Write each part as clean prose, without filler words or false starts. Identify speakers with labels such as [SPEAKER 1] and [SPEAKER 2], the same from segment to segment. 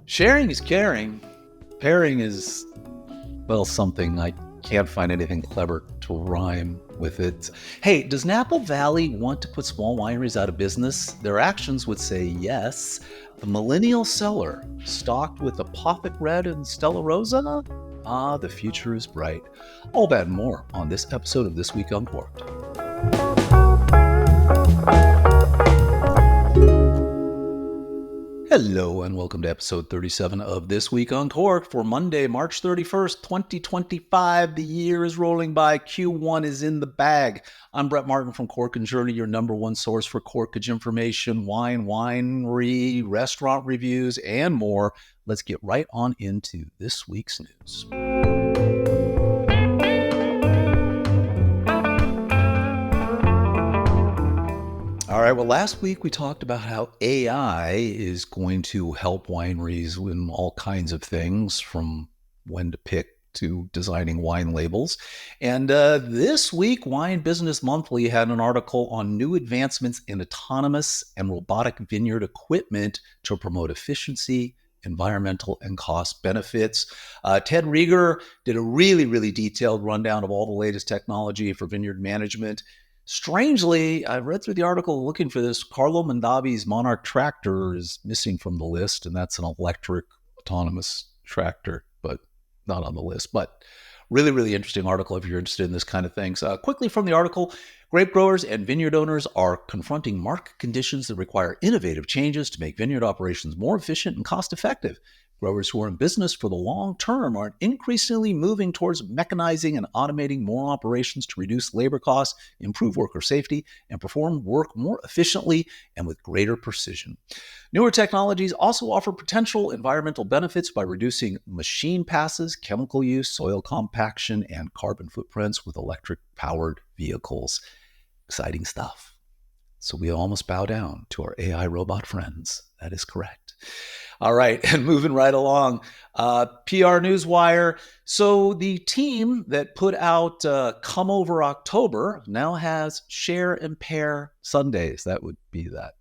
[SPEAKER 1] Sharing is caring. Pairing is, well, something. I can't find anything clever to rhyme with it. Hey, does Napa Valley want to put small wineries out of business? Their actions would say yes. The Millennial cellar, stocked with Apothic Red and Stella Rosa? Ah, the future is bright. All that and more on this episode of This Week Uncorked. Hello and welcome to episode 37 of This Week Uncorked for Monday, March 31st, 2025. The year is rolling by. Q1 is in the bag. I'm Brett Martin from Cork & Journey, your number one source for corkage information, wine, winery, restaurant reviews, and more. Let's get right on into this week's news. All right, well, last week we talked about how AI is going to help wineries in all kinds of things, from when to pick to designing wine labels. And this week, Wine Business Monthly had an article on new advancements in autonomous and robotic vineyard equipment to promote efficiency, environmental, and cost benefits. Ted Rieger did a really detailed rundown of all the latest technology for vineyard management. Strangely, I read through the article looking for this. Carlo Mondavi's Monarch tractor is missing from the list, and that's an electric autonomous tractor, but not on the list. But really interesting article if you're interested in this kind of things. Quickly from the article, grape growers and vineyard owners are confronting market conditions that require innovative changes to make vineyard operations more efficient and cost-effective. Growers who are in business for the long term are increasingly moving towards mechanizing and automating more operations to reduce labor costs, improve worker safety, and perform work more efficiently and with greater precision. Newer technologies also offer potential environmental benefits by reducing machine passes, chemical use, soil compaction, and carbon footprints with electric-powered vehicles. Exciting stuff. So we almost bow down to our AI robot friends. That is correct. All right, and moving right along, PR Newswire. So the team that put out Come Over October now has Share and Pair Sundays. That would be that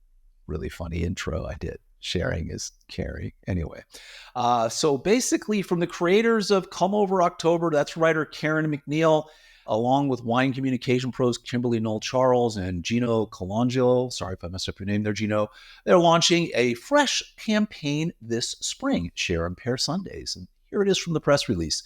[SPEAKER 1] really funny intro I did. Sharing is caring. Anyway, so basically from the creators of Come Over October, that's writer Karen McNeil, along with wine communication pros Kimberly Noel Charles and Gino Colangelo. Sorry if I messed up your name there, Gino. They're launching a fresh campaign this spring, Share and Pair Sundays. And here it is from the press release.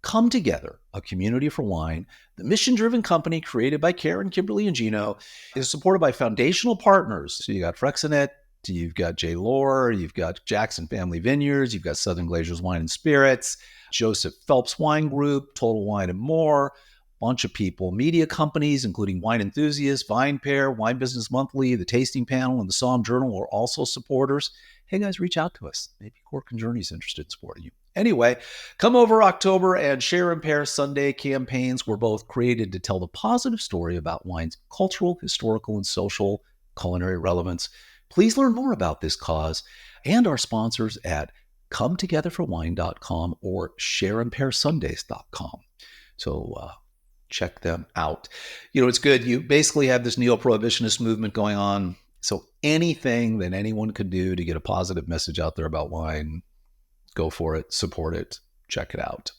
[SPEAKER 1] Come Together, a community for wine. The mission-driven company created by Karen, Kimberly, and Gino is supported by foundational partners. So you got Frexonet, you've got J. Lohr, you've got Jackson Family Vineyards, you've got Southern Glazers Wine and Spirits, Joseph Phelps Wine Group, Total Wine and more. Bunch of people, media companies, including Wine Enthusiasts, VinePair, Wine Business Monthly, the Tasting Panel, and the SOMM Journal are also supporters. Hey guys, reach out to us. Maybe Cork & Journey is interested in supporting you. Anyway, Come Over October and Share and Pair Sunday campaigns were both created to tell the positive story about wine's cultural, historical, and social culinary relevance. Please learn more about this cause and our sponsors at cometogetherforwine.com or shareandpairsundays.com. So, check them out. You know, it's good. You basically have this neo-prohibitionist movement going on. So anything that anyone could do to get a positive message out there about wine, go for it, support it, check it out.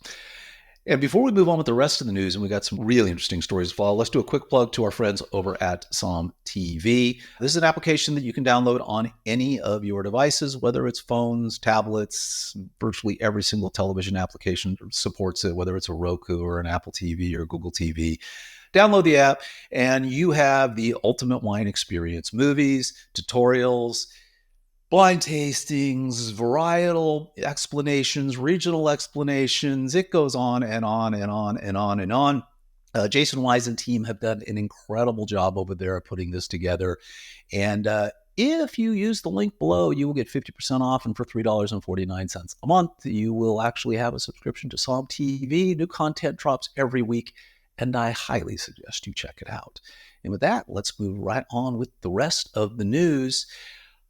[SPEAKER 1] And before we move on with the rest of the news, and we got some really interesting stories to follow, let's do a quick plug to our friends over at SOMM TV. This is an application that you can download on any of your devices, whether it's phones, tablets, virtually every single television application supports it, whether it's a Roku or an Apple TV or Google TV. Download the app, and you have the ultimate wine experience: movies, tutorials, blind tastings, varietal explanations, regional explanations. It goes on and on and on and on and on. Jason Wise and team have done an incredible job over there putting this together. And if you use the link below, you will get 50% off. And for $3.49 a month, you will actually have a subscription to SOMM TV. New content drops every week, and I highly suggest you check it out. And with that, let's move right on with the rest of the news.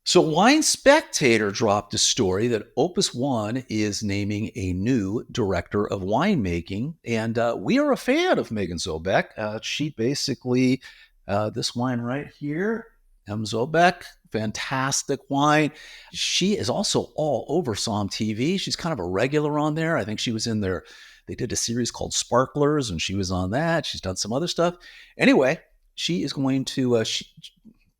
[SPEAKER 1] So Wine Spectator dropped a story that Opus One is naming a new director of winemaking, and we are a fan of Megan Zobeck. She basically, this wine right here, Zobeck, fantastic wine. She is also all over SOMM TV. She's kind of a regular on there. I think she was in there. They did a series called Sparklers, and she was on that. She's done some other stuff. Anyway, she is going to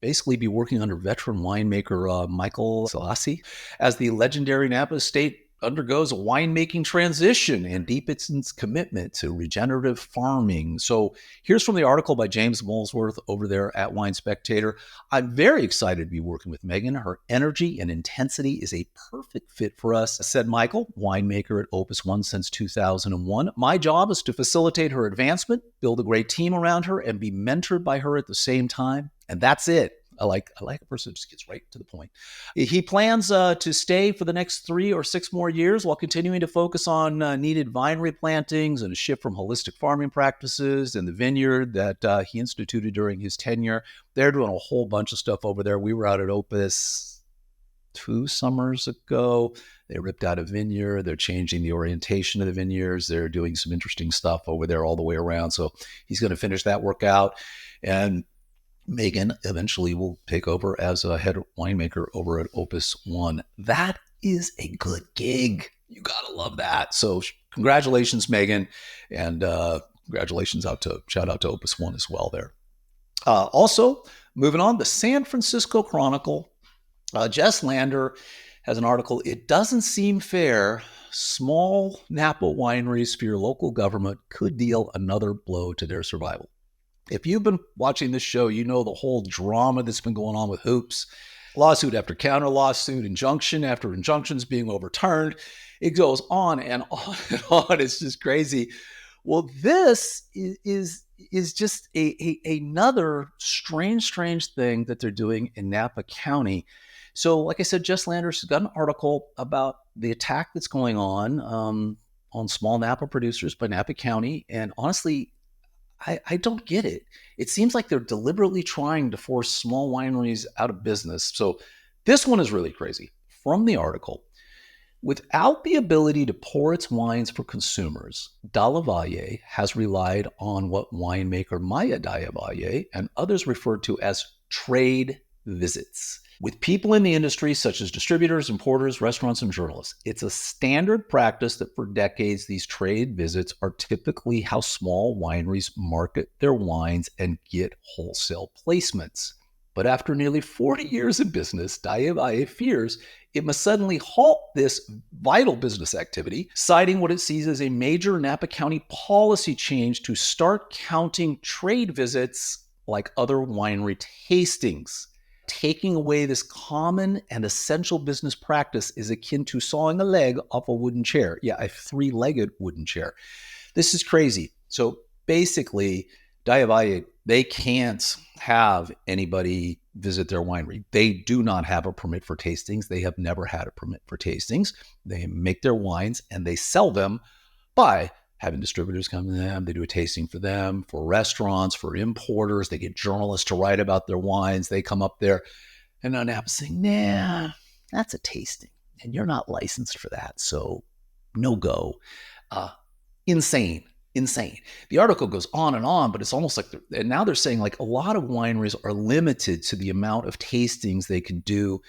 [SPEAKER 1] basically be working under veteran winemaker Michael Selassie as the legendary Napa estate undergoes a winemaking transition and deepens its commitment to regenerative farming. So here's from the article by James Molesworth over there at Wine Spectator. I'm very excited to be working with Megan. Her energy and intensity is a perfect fit for us, said Michael, winemaker at Opus One since 2001. My job is to facilitate her advancement, build a great team around her, and be mentored by her at the same time. And that's it. I like a person who just gets right to the point. He plans to stay for the next 3 or 6 more years while continuing to focus on needed vine replantings and a shift from holistic farming practices in the vineyard that he instituted during his tenure. They're doing a whole bunch of stuff over there. We were out at Opus 2 summers ago. They ripped out a vineyard. They're changing the orientation of the vineyards. They're doing some interesting stuff over there all the way around. So he's going to finish that work out. And Megan eventually will take over as a head winemaker over at Opus One. That is a good gig. You gotta love that. So congratulations, Megan, and congratulations shout out to Opus One as well there. Also, moving on, the San Francisco Chronicle. Jess Lander has an article. It doesn't seem fair. Small Napa wineries for your local government could deal another blow to their survival. If you've been watching this show, you know the whole drama that's been going on with Hoops. Lawsuit after counter lawsuit, injunction after injunctions being overturned. It goes on and on and on. It's just crazy. Well, this is just another strange thing that they're doing in Napa County. So like I said, Jess Landers has got an article about the attack that's going on small Napa producers by Napa County. And honestly, I don't get it. It seems like they're deliberately trying to force small wineries out of business. So this one is really crazy. From the article, without the ability to pour its wines for consumers, Dalla Valle has relied on what winemaker Maya Dalla Valle and others referred to as trade visits with people in the industry such as distributors, importers, restaurants, and journalists. It's a standard practice that for decades, these trade visits are typically how small wineries market their wines and get wholesale placements. But after nearly 40 years in business, Dalla Valle fears it must suddenly halt this vital business activity, citing what it sees as a major Napa County policy change to start counting trade visits like other winery tastings. Taking away this common and essential business practice is akin to sawing a leg off a wooden chair. Yeah, a 3-legged wooden chair. This is crazy. So basically, Dalla Valle, they can't have anybody visit their winery. They do not have a permit for tastings. They have never had a permit for tastings. They make their wines and they sell them by having distributors come to them. They do a tasting for them, for restaurants, for importers. They get journalists to write about their wines. They come up there and now Napa's saying, nah, that's a tasting and you're not licensed for that. So no go. Insane. The article goes on, but it's almost like, and now they're saying like a lot of wineries are limited to the amount of tastings they can do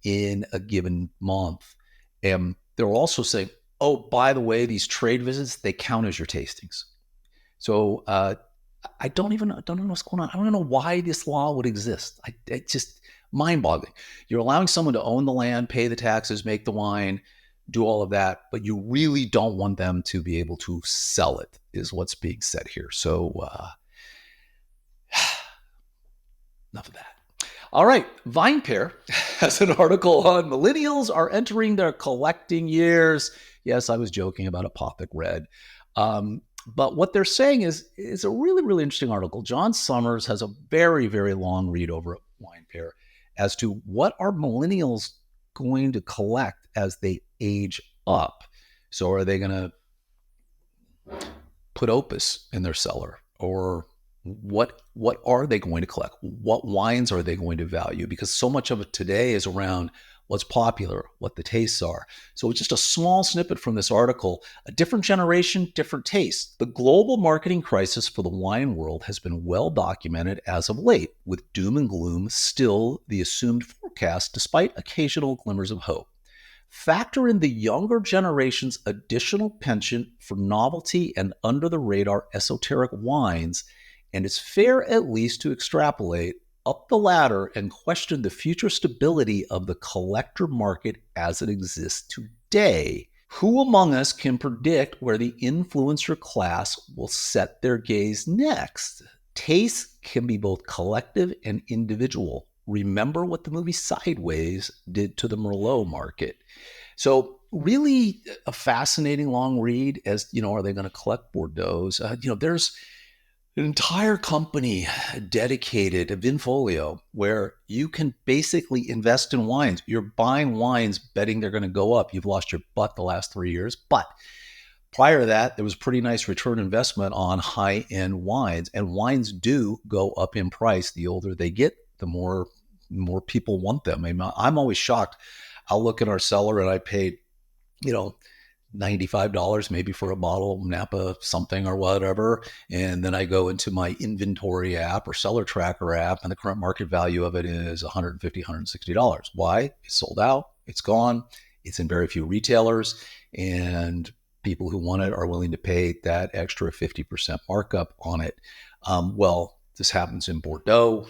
[SPEAKER 1] in a given month. And they're also saying, oh, by the way, these trade visits, they count as your tastings. So I don't know what's going on. I don't know why this law would exist. It's just mind-boggling. You're allowing someone to own the land, pay the taxes, make the wine, do all of that, but you really don't want them to be able to sell it, is what's being said here. So enough of that. All right, VinePair has an article on millennials are entering their collecting years. Yes, I was joking about Apothic Red. But what they're saying is a really, really interesting article. John Summers has a very, very long read over at VinePair as to what are millennials going to collect as they age up. So are they going to put Opus in their cellar? Or what are they going to collect? What wines are they going to value? Because so much of it today is around what's popular, what the tastes are. So it's just a small snippet from this article. A different generation, different tastes. The global marketing crisis for the wine world has been well documented as of late, with doom and gloom still the assumed forecast despite occasional glimmers of hope. Factor in the younger generation's additional penchant for novelty and under-the-radar esoteric wines, and it's fair at least to extrapolate up the ladder and question the future stability of the collector market as it exists today. Who among us can predict where the influencer class will set their gaze next? Taste can be both collective and individual. Remember what the movie Sideways did to the Merlot market. So really a fascinating long read as, are they going to collect Bordeaux's? There's an entire company dedicated to Vinfolio where you can basically invest in wines. You're buying wines betting they're going to go up. You've lost your butt the last 3 years. But prior to that, there was pretty nice return investment on high-end wines. And wines do go up in price. The older they get, the more people want them. I mean, I'm always shocked. I'll look at our cellar and I paid, $95 maybe for a bottle of Napa something or whatever. And then I go into my inventory app or seller tracker app and the current market value of it is $150, $160. Why? It's sold out. It's gone. It's in very few retailers. And people who want it are willing to pay that extra 50% markup on it. Well, this happens in Bordeaux.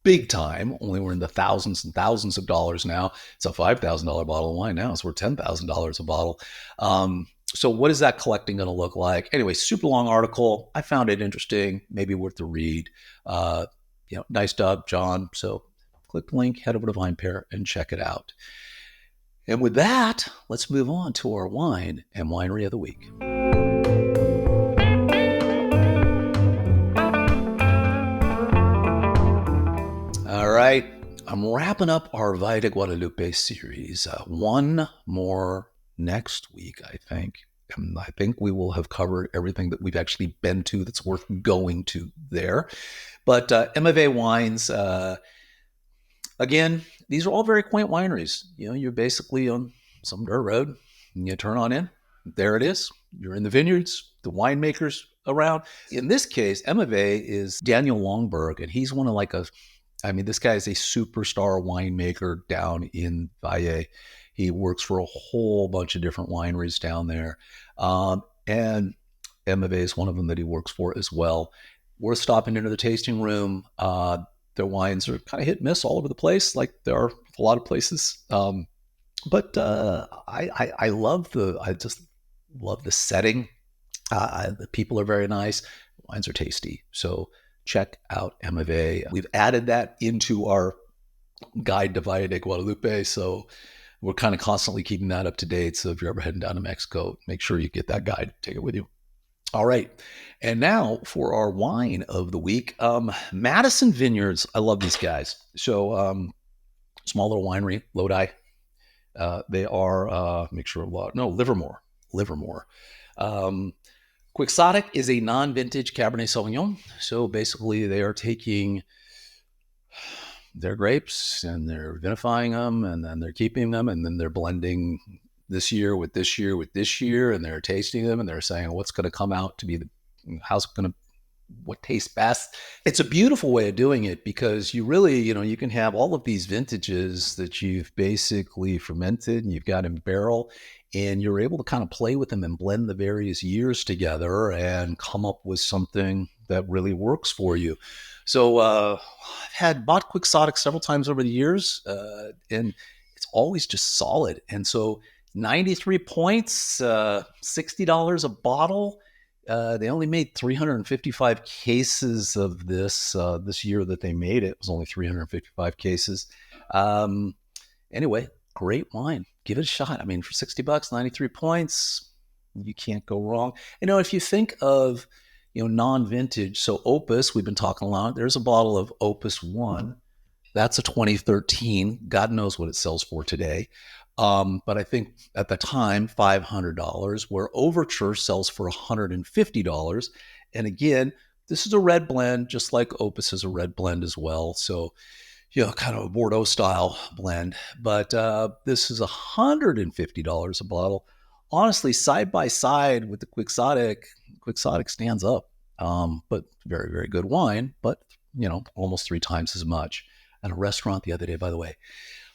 [SPEAKER 1] Big time, only we're in the thousands and thousands of dollars now. It's a $5,000 bottle of wine now. It's worth $10,000 a bottle. So what is that collecting going to look like? Anyway, super long article. I found it interesting, maybe worth the read. Nice job, John. So click the link, head over to VinePair and check it out. And with that, let's move on to our wine and winery of the week. All right, I'm wrapping up our Valle de Guadalupe series. One more next week, I think. And I think we will have covered everything that we've actually been to that's worth going to there. But Emevé Wines, again, these are all very quaint wineries. You're basically on some dirt road, and you turn on in. There it is. You're in the vineyards, the winemakers around. In this case, Emevé is Daniel Longberg, and he's one of this guy is a superstar winemaker down in Valle. He works for a whole bunch of different wineries down there. And Emevé is one of them that he works for as well. Worth stopping into the tasting room. Their wines are kind of hit and miss all over the place, like there are a lot of places. But I just love the setting. The people are very nice. Wines are tasty. So check out Emevé. We've added that into our guide to Valle de Guadalupe, so we're kind of constantly keeping that up to date. So if you're ever heading down to Mexico, make sure you get that guide, take it with you. All right, and now for our wine of the week, Madison Vineyards. I love these guys. So small little winery, Lodi. They are Livermore. Quixotic is a non-vintage Cabernet Sauvignon. So basically they are taking their grapes and they're vinifying them and then they're keeping them and then they're blending this year with this year with this year and they're tasting them and they're saying what's going to come out to be what tastes best. It's a beautiful way of doing it because you really, you can have all of these vintages that you've basically fermented and you've got in barrel and you're able to kind of play with them and blend the various years together and come up with something that really works for you. So I've bought Quixotic several times over the years and it's always just solid. And so 93 points, $60 a bottle. They only made 355 cases of this year that they made it. It was only 355 cases. Anyway, great wine. Give it a shot. I mean, for $60, 93 points, you can't go wrong. If you think of, non-vintage, so Opus, we've been talking a lot. There's a bottle of Opus One. That's a 2013. God knows what it sells for today. But I think at the time, $500, where Overture sells for $150. And again, this is a red blend, just like Opus is a red blend as well. So, kind of a Bordeaux style blend. But this is $150 a bottle. Honestly, side by side with the Quixotic, Quixotic stands up. But very, very good wine, but almost 3 times as much. At a restaurant the other day, by the way,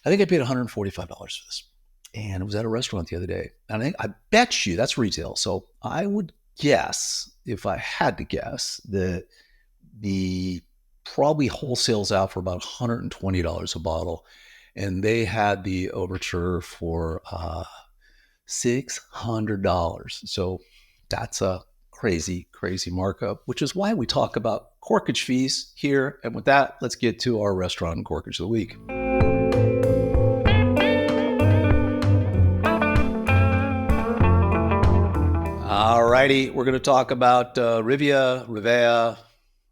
[SPEAKER 1] I think I paid $145 for this. And it was at a restaurant the other day. And I bet you that's retail. So I would guess, if I had to guess, that the probably wholesales out for about $120 a bottle. And they had the overture for $600. So that's a crazy, crazy markup, which is why we talk about corkage fees here. And with that, let's get to our restaurant and corkage of the week. All righty, we're going to talk about Rivea.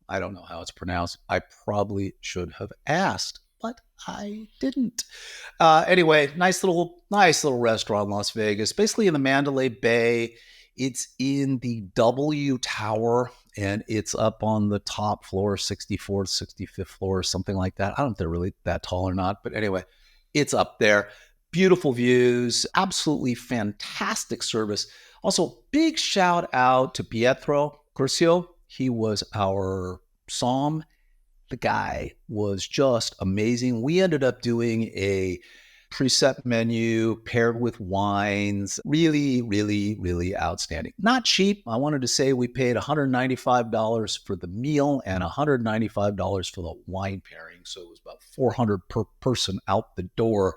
[SPEAKER 1] I don't know how it's pronounced. I probably should have asked, but I didn't. Anyway, nice little restaurant in Las Vegas, basically in the Mandalay Bay. It's in the W Tower, and it's up on the top floor, 64th, 65th floor, something like that. I don't know if they're really that tall or not, but anyway, it's up there. Beautiful views, absolutely fantastic service. Also, big shout out to Pietro Curcio. He was our SOMM. The guy was just amazing. We ended up doing a preset menu paired with wines. Really, really, really outstanding. Not cheap. I wanted to say we paid $195 for the meal and $195 for the wine pairing. So it was about $400 per person out the door.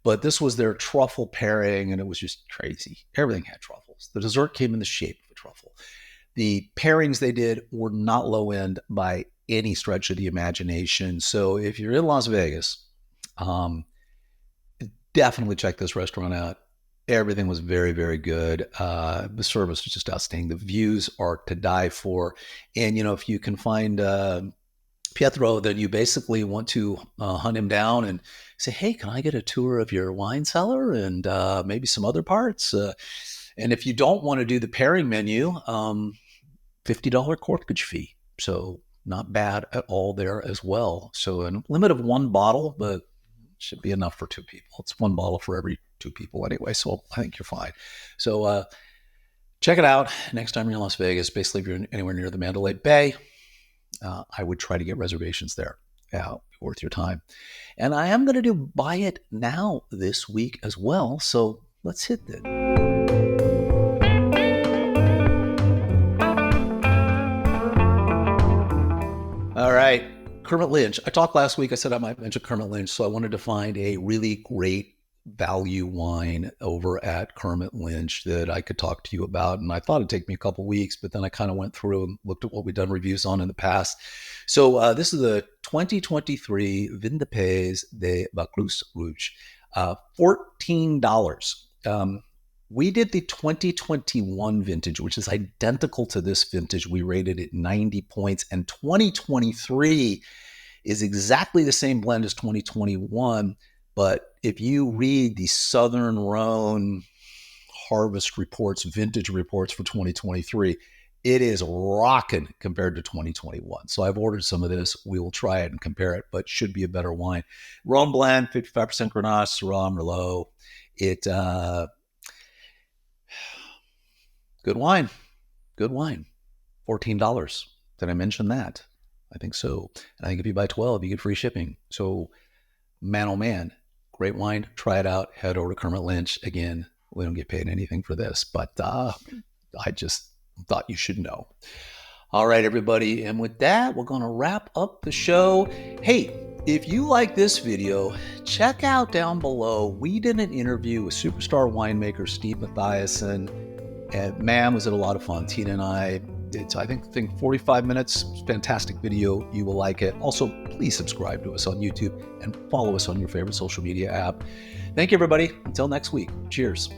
[SPEAKER 1] But this was their truffle pairing, and it was just crazy. Everything had truffles. The dessert came in the shape of a truffle. The pairings they did were not low end by any stretch of the imagination. So if you're in Las Vegas, definitely check this restaurant out. Everything was very, very good. The service was just outstanding. The views are to die for. And, if you can find Pietro, then you basically want to hunt him down and say, hey, can I get a tour of your wine cellar and maybe some other parts? And if you don't want to do the pairing menu, $50 corkage fee. So not bad at all there as well. So a limit of 1 bottle, but should be enough for 2 people. It's 1 bottle for every 2 people anyway. So I think you're fine. So check it out next time you're in Las Vegas. Basically, if you're anywhere near the Mandalay Bay, I would try to get reservations there. Yeah, worth your time. And I am going to do Buy It Now this week as well. So let's hit it. All right, Kermit Lynch. I talked last week. I said I might mention Kermit Lynch. So I wanted to find a really great value wine over at Kermit Lynch that I could talk to you about. And I thought it'd take me a couple weeks, but then I kind of went through and looked at what we've done reviews on in the past. So this is the 2023 Vin de Pays de Vaucluse Rouge, $14. We did the 2021 vintage, which is identical to this vintage. We rated it 90 points, and 2023 is exactly the same blend as 2021. But if you read the Southern Rhone harvest reports, vintage reports for 2023, it is rocking compared to 2021. So I've ordered some of this. We will try it and compare it, but should be a better wine. Rhone blend, 55% Grenache, Syrah, Merlot. Good wine. Good wine. $14. Did I mention that? I think so. And I think if you buy 12, you get free shipping. So, man, oh man, great wine. Try it out. Head over to Kermit Lynch. Again, we don't get paid anything for this, but I just thought you should know. All right, everybody. And with that, we're going to wrap up the show. Hey, if you like this video, check out down below. We did an interview with superstar winemaker Steve Mathiasen. And man, was it a lot of fun. Tina and I, it's I think 45 minutes. Fantastic video. You will like it. Also, please subscribe to us on YouTube and follow us on your favorite social media app. Thank you, everybody. Until next week. Cheers.